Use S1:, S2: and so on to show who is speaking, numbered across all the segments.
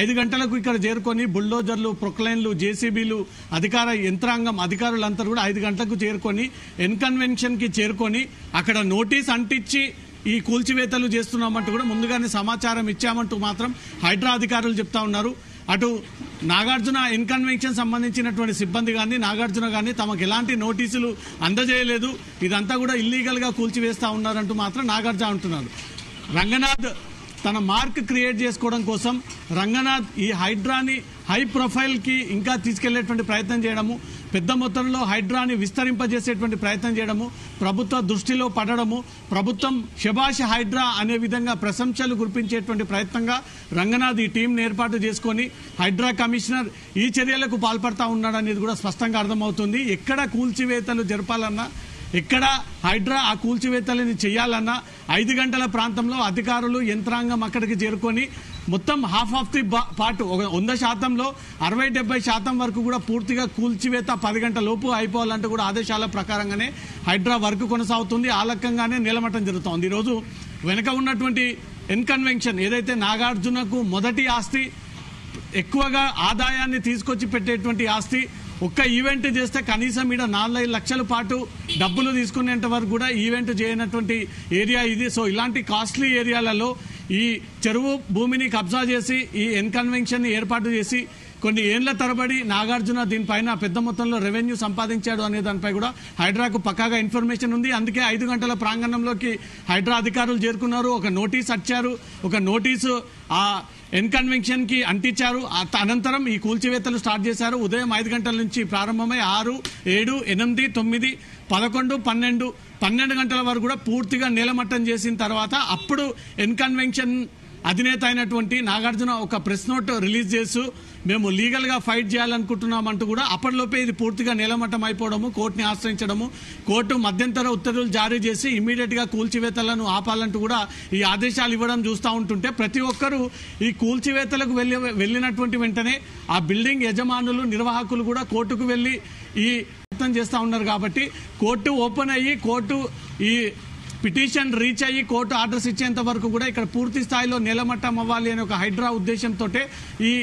S1: 5 గంటలకు ఇక్కడ చేరుకొని బుల్డోజర్లు, ప్రొక్లైన్లు, జేసీబీలు, అధికార యంత్రాంగం అధికారులంతా కూడా 5 గంటలకు చేరుకొని ఎన్కన్వెన్షన్ కి చేరుకొని అక్కడ నోటీస్ అంటించి ఈ కూల్చివేతలు చేస్తున్నామంటూ కూడా ముందుగానే సమాచారం ఇచ్చామంటూ మాత్రం హైడ్రా అధికారులు చెప్తా ఉన్నారు. అటు నాగార్జున ఎన్కన్వెన్షన్ సంబంధించినటువంటి సిబ్బంది కానీ నాగార్జున కానీ తమకు ఎలాంటి నోటీసులు అందజేయలేదు, ఇదంతా కూడా ఇల్లీగల్ గా కూల్చివేస్తా ఉన్నారంటూ మాత్రం నాగార్జున అంటున్నారు. రంగనాథ్ తన మార్క్ క్రియేట్ చేసుకోవడం కోసం రంగనాథ్ ఈ హైడ్రాని హై ప్రొఫైల్ కి ఇంకా తీసుకెళ్లేటువంటి ప్రయత్నం చేయడము, పెద్ద మొత్తంలో హైడ్రాని విస్తరింపజేసేటువంటి ప్రయత్నం చేయడము, ప్రభుత్వ దృష్టిలో పడడము, ప్రభుత్వం శభాష్ హైడ్రా అనే విధంగా ప్రశంసలు కురిపించేటువంటి ప్రయత్నంగా రంగనాథ్ ఈ టీంను ఏర్పాటు చేసుకొని హైడ్రా కమిషనర్ ఈ చర్యలకు పాల్పడతా ఉన్నాడనేది కూడా స్పష్టంగా అర్థమవుతుంది. ఎక్కడ కూల్చివేతలు జరపాలన్నా, ఎక్కడ హైడ్రా ఆ కూల్చివేతలని చేయాలన్నా 5 గంటల ప్రాంతంలో అధికారులు యంత్రాంగం అక్కడికి చేరుకొని మొత్తం హాఫ్ ఆఫ్ ది పార్ట్ 100%లో 60-70% వరకు కూడా పూర్తిగా కూల్చివేత 10 గంటల లోపు అయిపోవాలంటూ కూడా ఆదేశాల ప్రకారంగానే హైడ్రా వర్క్ కొనసాగుతుంది. ఆ లక్కంగానే నిలమట్టం జరుగుతోంది. ఈరోజు వెనుక ఉన్నటువంటి ఎన్కన్వెన్షన్ ఏదైతే నాగార్జునకు మొదటి ఆస్తి, ఎక్కువగా ఆదాయాన్ని తీసుకొచ్చి పెట్టేటువంటి ఆస్తి, ఒక్క ఈవెంట్ చేస్తే కనీసం ఇక్కడ 4-5 లక్షల పాటు డబ్బులు తీసుకునేంత వరకు కూడా ఈవెంట్ చేయనటువంటి ఏరియా ఇది. సో ఇలాంటి కాస్ట్లీ ఏరియాలలో ఈ చెరువు భూమిని కబ్జా చేసి ఈ ఎన్కన్వెన్షన్ ఏర్పాటు చేసి కొన్ని ఏళ్ల తరబడి నాగార్జున దీనిపైన పెద్ద మొత్తంలో రెవెన్యూ సంపాదించాడు అనే దానిపై కూడా హైడ్రాకు పక్కాగా ఇన్ఫర్మేషన్ ఉంది. అందుకే 5 గంటల ప్రాంగణంలోకి హైడ్రా అధికారులు చేరుకున్నారు. ఒక నోటీస్ వచ్చారు, ఒక నోటీసు ఆ ఎన్కన్వెన్షన్ కి అంటించారు. అనంతరం ఈ కూల్చివేతలు స్టార్ట్ చేశారు. ఉదయం 5 గంటల నుంచి ప్రారంభమై 6, 7, 8, 9, 11, 12 గంటల వరకు కూడా పూర్తిగా నీలమట్టం చేసిన తర్వాత అప్పుడు ఎన్కన్వెన్షన్ అధినేత అయినటువంటి నాగార్జున ఒక ప్రెస్ నోట్ రిలీజ్ చేస్తూ మేము లీగల్ గా ఫైట్ చేయాలనుకుంటున్నామంటూ కూడా అప్పటిలోపే ఇది పూర్తిగా నీలమట్టం అయిపోవడము, కోర్టుని ఆశ్రయించడము, కోర్టు మధ్యంతర ఉత్తర్వులు జారీ చేసి ఇమీడియట్ గా కూల్చివేతలను ఆపాలంటూ కూడా ఈ ఆదేశాలు ఇవ్వడం చూస్తూ ఉంటుంటే ప్రతి ఒక్కరూ ఈ కూల్చివేతలకు వెళ్ళినటువంటి వెంటనే ఆ బిల్డింగ్ యజమానులు, నిర్వాహకులు కూడా కోర్టుకు వెళ్లి ఈ ప్రయత్నం చేస్తూ ఉన్నారు. కాబట్టి కోర్టు ఓపెన్ అయ్యి కోర్టు ఈ పిటిషన్ రీచ్ అయ్యి కోర్టు ఆర్డర్స్ ఇచ్చేంత వరకు కూడా ఇక్కడ పూర్తి స్థాయిలో నిలమట్టం అవ్వాలి అనే ఒక హైడ్రా ఉద్దేశంతో ఈ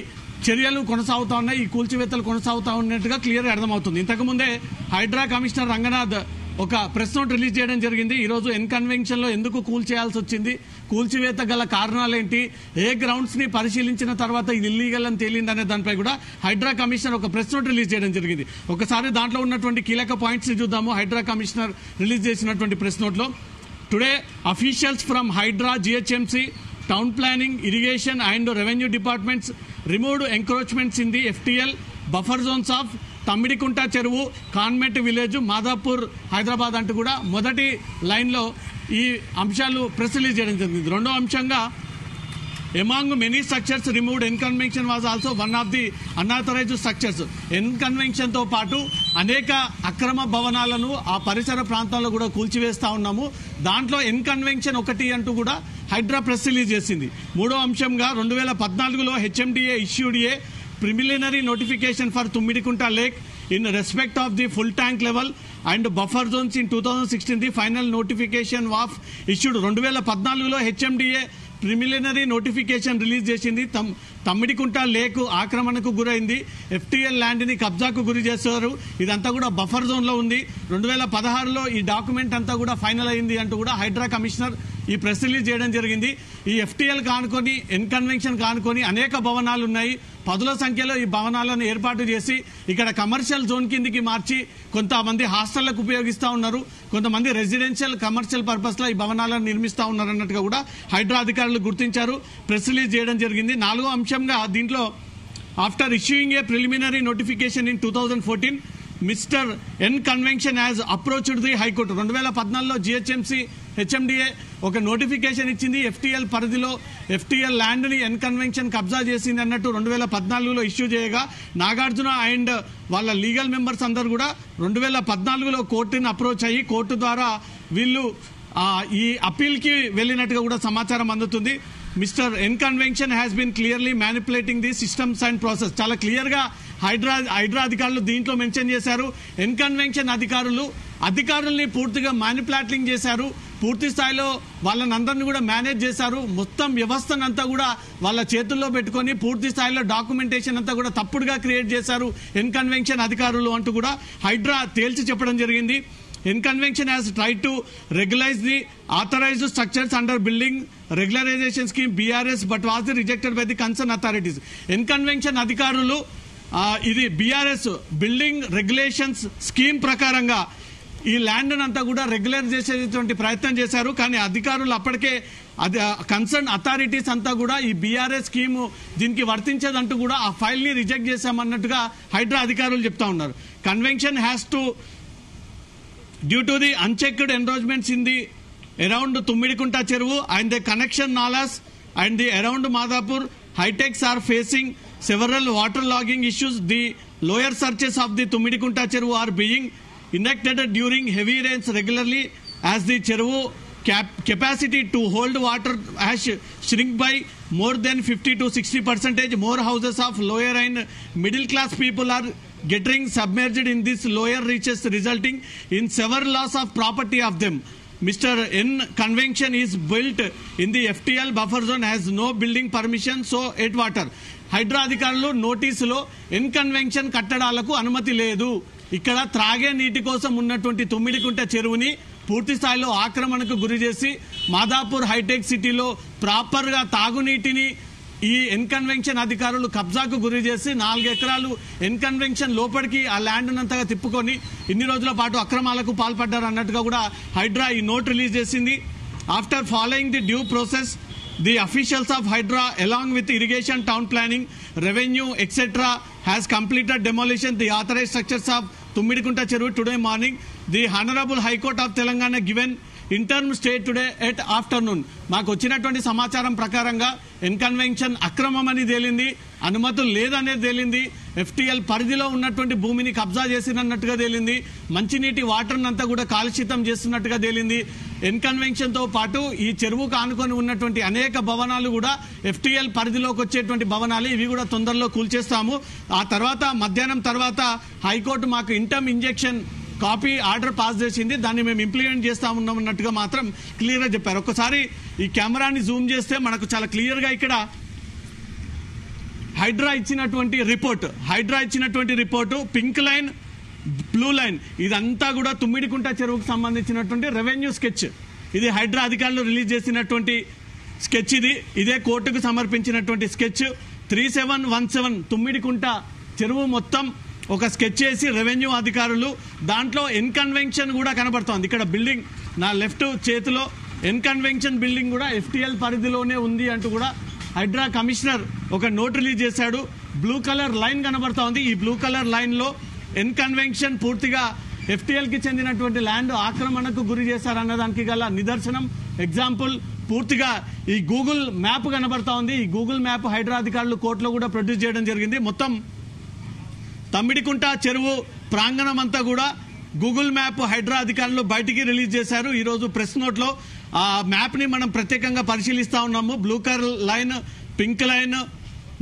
S1: చర్యలు కొనసాగుతా ఉన్నాయి, ఈ కూల్చివేతలు కొనసాగుతా ఉన్నట్టుగా క్లియర్గా అర్థమవుతుంది. ఇంతకుముందే హైడ్రా కమిషనర్ రంగనాథ్ ఒక ప్రెస్ నోట్ రిలీజ్ చేయడం జరిగింది. ఈరోజు ఎన్కన్వెన్షన్ లో ఎందుకు కూల్చేయాల్సి వచ్చింది, కూల్చివేత గల కారణాలేంటి, ఏ గ్రౌండ్స్ ని పరిశీలించిన తర్వాత ఇది ఇల్లీగల్ అని తేలింది అనే దానిపై కూడా హైడ్రా కమిషనర్ ఒక ప్రెస్ నోట్ రిలీజ్ చేయడం జరిగింది. ఒకసారి దాంట్లో ఉన్నటువంటి కీలక పాయింట్స్ ని చూద్దాము. హైడ్రా కమిషనర్ రిలీజ్ చేసినటువంటి ప్రెస్ నోట్ లో today officials from HYDRAA, GHMC, town planning, irrigation and revenue departments removed encroachments in the FTL buffer zones of Thammidikunta Cheruvu, Khanamet village, Madhapur, Hyderabad అంటూ కూడా మొదటి లైన్లో ఈ అంశాలు ప్రెస్ రిలీజ్ చేయడం జరిగింది. రెండో అంశంగా among many structures removed, N Convention was also one of the unauthorised structures. N Convention తో పాటు అనేక అక్రమ భవనాలను ఆ పరిసర ప్రాంతాల్లో కూడా కూల్చివేస్తా ఉన్నాము. దాంట్లో ఎన్కన్వెన్షన్ ఒకటి అంటూ కూడా హైడ్రా ప్రెస్ రిలీజ్ చేసింది. మూడో అంశంగా 2014లో HMDA issued a preliminary notification for Tummidikunta Lake in respect of the full tank level and buffer zones. In 2016 the final notification was issued. 2014లో HMDA preliminary notification release చేసింది. తమ్మిడికుంట లేక్ ఆక్రమణకు గురైంది, FTL land ని కబ్జాకు గురి చేశారు, ఇదంతా కూడా buffer zone లో ఉంది. 2016లో ఈ డాక్యుమెంట్ అంతా కూడా ఫైనల్ అయింది అంటూ కూడా హైడ్రా కమిషనర్ ఈ ప్రెస్ రిలీజ్ చేయడం జరిగింది. ఈ FTL కానుకొని, ఎన్కన్వెన్షన్ కానుకొని అనేక భవనాలు ఉన్నాయి. 10ల సంఖ్యలో ఈ భవనాలను ఏర్పాటు చేసి ఇక్కడ కమర్షియల్ జోన్ కిందికి మార్చి కొంతమంది హాస్టళ్లకు ఉపయోగిస్తూ ఉన్నారు, కొంతమంది రెసిడెన్షియల్ కమర్షియల్ పర్పస్ లో ఈ భవనాలను నిర్మిస్తా ఉన్నారు అన్నట్టుగా కూడా హైడ్రా అధికారులు గుర్తించారు, ప్రెస్ రిలీజ్ చేయడం జరిగింది. నాలుగో అంశంగా దీంట్లో after issuing a preliminary notification in 2014 mister N convention has approached the high court. 2014లో GHMC HMDA ఒక నోటిఫికేషన్ ఇచ్చింది. FTL పరిధిలో FTL ల్యాండ్ ని ఎన్ కన్వెన్షన్ కబ్జా చేసింది అన్నట్టు 2014లో ఇష్యూ చేయగా నాగార్జున అండ్ వాళ్ళ లీగల్ మెంబర్స్ అందరూ కూడా 2014లో కోర్టుని అప్రోచ్ అయ్యి కోర్టు ద్వారా వీళ్ళు ఈ అప్పీల్ కి వెళ్ళినట్టుగా కూడా సమాచారం అందుతుంది. Mister N Convention has been clearly manipulating the systems and process. చాలా క్లియర్ గా హైడ్రా అధికారులు దీంట్లో మెన్షన్ చేశారు. ఎన్ కన్వెన్షన్ అధికారుల్ని పూర్తిగా మ్యానిపులేటింగ్ చేశారు, పూర్తి స్థాయిలో వాళ్ళనందరినీ కూడా మేనేజ్ చేశారు. మొత్తం వ్యవస్థనంతా కూడా వాళ్ళ చేతుల్లో పెట్టుకొని పూర్తి స్థాయిలో డాక్యుమెంటేషన్ అంతా కూడా తప్పుడుగా క్రియేట్ చేశారు ఎన్కన్వెన్షన్ అధికారులు అంటూ కూడా హైడ్రా తేల్చి చెప్పడం జరిగింది. N Convention has tried to regularise the authorized structures under building regularization scheme BRS but was rejected by the concerned authorities. N Convention అధికారులు ఇది BRS బిల్డింగ్ రెగ్యులేషన్స్ స్కీమ్ ప్రకారంగా ఈ ల్యాండ్ అంతా కూడా రెగ్యులర్ చేసేటువంటి ప్రయత్నం చేశారు. కానీ అధికారులు అప్పటికే కన్సర్న్ అథారిటీస్ అంతా కూడా ఈ BRS స్కీమ్ దీనికి వర్తించదంటూ కూడా ఆ ఫైల్ ని రిజెక్ట్ చేశామన్నట్టుగా హైడ్రా అధికారులు చెప్తా ఉన్నారు. Convention has to due to the unchecked encroachments in the around Tummidikunta Cheruvu and the connection nalas and the around Madhapur high-techs are facing several waterlogging issues. The lower searches of the Tummidikunta Cheruvu are being enacted during heavy rains regularly as the Cheruvu capacity to hold water has shrink by more than 50 to 60%. More houses of lower and middle class people are getting submerged in this lower reaches, resulting in severe loss of property of them. Mr. N convention is built in the FTL buffer zone, has no building permission, so at water. HYDRAA అధికారులు నోటీసులో ఎన్కన్వెన్షన్ కట్టడాలకు అనుమతి లేదు, ఇక్కడ త్రాగే నీటి కోసం ఉన్నటువంటి తుమ్మిడికుంట చెరువుని పూర్తి స్థాయిలో ఆక్రమణకు గురి చేసి మాదాపూర్ హైటెక్ సిటీలో ప్రాపర్ గా తాగునీటిని ఈ ఎన్కన్వెన్షన్ అధికారులు కబ్జాకు గురి చేసి 4 ఎకరాలు ఎన్కన్వెన్షన్ లోపలికి ఆ ల్యాండ్ అంతగా తిప్పుకొని ఇన్ని రోజుల పాటు అక్రమాలకు పాల్పడ్డారు అన్నట్టుగా కూడా హైడ్రా ఈ నోట్ రిలీజ్ చేసింది. After following the due process the officials of HYDRAA along with irrigation, town planning, revenue etcetera has completed demolition the authorised structures of Tummidikunta Cheruvu today morning. The honourable high court of Telangana given interim stay today at afternoon. మాకు వచ్చినటువంటి సమాచారం ప్రకారంగా ఎన్కన్వెన్షన్ అక్రమం అని తేలింది, అనుమతులు లేదనేది తేలింది, FTL పరిధిలో ఉన్నటువంటి భూమిని కబ్జా చేసినట్టుగా తేలింది, మంచినీటి వాటర్ అంతా కూడా కాలుషితం చేస్తున్నట్టుగా తేలింది. ఎన్కన్వెన్షన్ తో పాటు ఈ చెరువుకు ఆనుకొని ఉన్నటువంటి అనేక భవనాలు కూడా FTL పరిధిలోకి వచ్చేటువంటి భవనాలు, ఇవి కూడా తొందరలో కూల్చేస్తాము. ఆ తర్వాత మధ్యాహ్నం తర్వాత హైకోర్టు మాకు interim injection copy order pass చేసింది, దాన్ని మేము ఇంప్లిమెంట్ చేస్తా ఉన్నామన్నట్టుగా మాత్రం క్లియర్ గా చెప్పారు. ఒక్కసారి ఈ కెమెరాని జూమ్ చేస్తే మనకు చాలా క్లియర్ గా ఇక్కడ హైడ్రా ఇచ్చినటువంటి report pink line, blue line, ఇదంతా కూడా తుమ్మిడికుంట చెరువుకు సంబంధించినటువంటి రెవెన్యూ స్కెచ్. ఇది హైడ్రా అధికారులు రిలీజ్ చేసినటువంటి స్కెచ్. ఇదే కోర్టుకు సమర్పించినటువంటి స్కెచ్. 3717 తుమ్మిడికుంట చెరువు మొత్తం ఒక స్కెచ్ చేసి రెవెన్యూ అధికారులు దాంట్లో ఎన్కన్వెన్షన్ కూడా కనబడుతోంది. ఇక్కడ బిల్డింగ్ నా లెఫ్ట్ చేతిలో ఎన్కన్వెన్షన్ బిల్డింగ్ కూడా FTL పరిధిలోనే ఉంది అంటూ కూడా హైడ్రా కమిషనర్ ఒక నోట్ రిలీజ్ చేశాడు. బ్లూ కలర్ లైన్ కనబడుతోంది. ఈ బ్లూ కలర్ లైన్ లో ఎన్కన్వెన్షన్ పూర్తిగా FTL కి చెందినటువంటి ల్యాండ్ ఆక్రమణకు గురి చేశారన్న దానికి గల నిదర్శనం, ఎగ్జాంపుల్ పూర్తిగా ఈ గూగుల్ మ్యాప్ కనబడతా ఉంది. ఈ గూగుల్ మ్యాప్ హైడ్రా అధికారులు కోర్టులో కూడా ప్రొడ్యూస్ చేయడం జరిగింది. మొత్తం తమ్మిడికుంట చెరువు ప్రాంగణం అంతా కూడా గూగుల్ మ్యాప్ హైడ్రా అధికారులు బయటికి రిలీజ్ చేశారు. ఈ రోజు ప్రెస్ నోట్ లో ఆ మ్యాప్ ని మనం ప్రత్యేకంగా పరిశీలిస్తా ఉన్నాము. Blue colour line, pink line,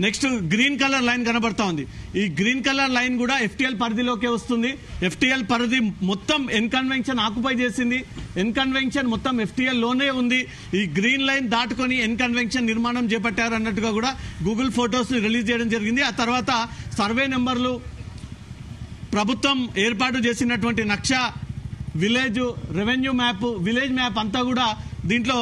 S1: next green colour line కనబడతా ఉంది. ఈ గ్రీన్ కలర్ లైన్ కూడా FTL పరిధిలోకే వస్తుంది. FTL పరిధి మొత్తం ఎన్కన్వెన్షన్ ఆక్యుపై చేసింది. ఎన్కన్వెన్షన్ మొత్తం FTL లోనే ఉంది. ఈ గ్రీన్ లైన్ దాటుకొని ఎన్కన్వెన్షన్ నిర్మాణం చేపట్టారు అన్నట్టుగా కూడా గూగుల్ ఫొటోస్ ని రిలీజ్ చేయడం జరిగింది. ఆ తర్వాత సర్వే నెంబర్లు, ప్రభుత్వం ఏర్పాటు చేసినటువంటి నక్షా, village revenue map, village map అంతా కూడా దీంట్లో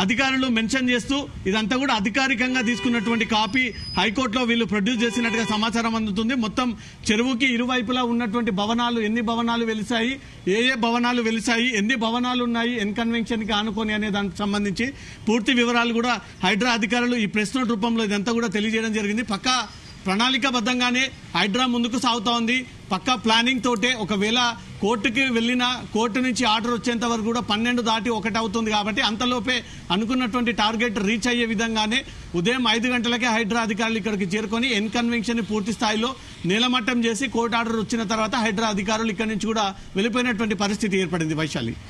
S1: అధికారులు మెన్షన్ చేస్తూ ఇదంతా కూడా అధికారికంగా తీసుకున్నటువంటి కాపీ హైకోర్టులో వీళ్ళు ప్రొడ్యూస్ చేసినట్టుగా సమాచారం అందుతుంది. మొత్తం చెరువుకి ఇరువైపులా ఉన్నటువంటి భవనాలు, ఎన్ని భవనాలు వెలిసాయి, ఏ భవనాలు వెలిసాయి, ఎన్ని భవనాలు ఉన్నాయి ఎన్కన్వెన్షన్ కి ఆనుకొని అనే దానికి సంబంధించి పూర్తి వివరాలు కూడా హైడ్రా అధికారులు ఈ ప్రెస్ నోట్ రూపంలో ఇదంతా కూడా తెలియజేయడం జరిగింది. పక్కా ప్రణాళికాబద్ధంగానే హైడ్రా ముందుకు సాగుతా ఉంది. పక్కా ప్లానింగ్ తోటే ఒకవేళ కోర్టుకి వెళ్ళినా కోర్టు నుంచి ఆర్డర్ వచ్చేంత వరకు కూడా 12 దాటి 1 అవుతుంది కాబట్టి అంతలోపే అనుకున్నటువంటి టార్గెట్ రీచ్ అయ్యే విధంగానే ఉదయం 5 గంటలకే హైడ్రా అధికారులు ఇక్కడికి చేరుకొని ఎన్కన్వెన్షన్ ని పూర్తి స్థాయిలో నీలమట్టం చేసి కోర్టు ఆర్డర్ వచ్చిన తర్వాత హైడ్రా అధికారులు ఇక్కడి నుంచి కూడా వెళ్ళిపోయినటువంటి పరిస్థితి ఏర్పడింది. వైశాలి.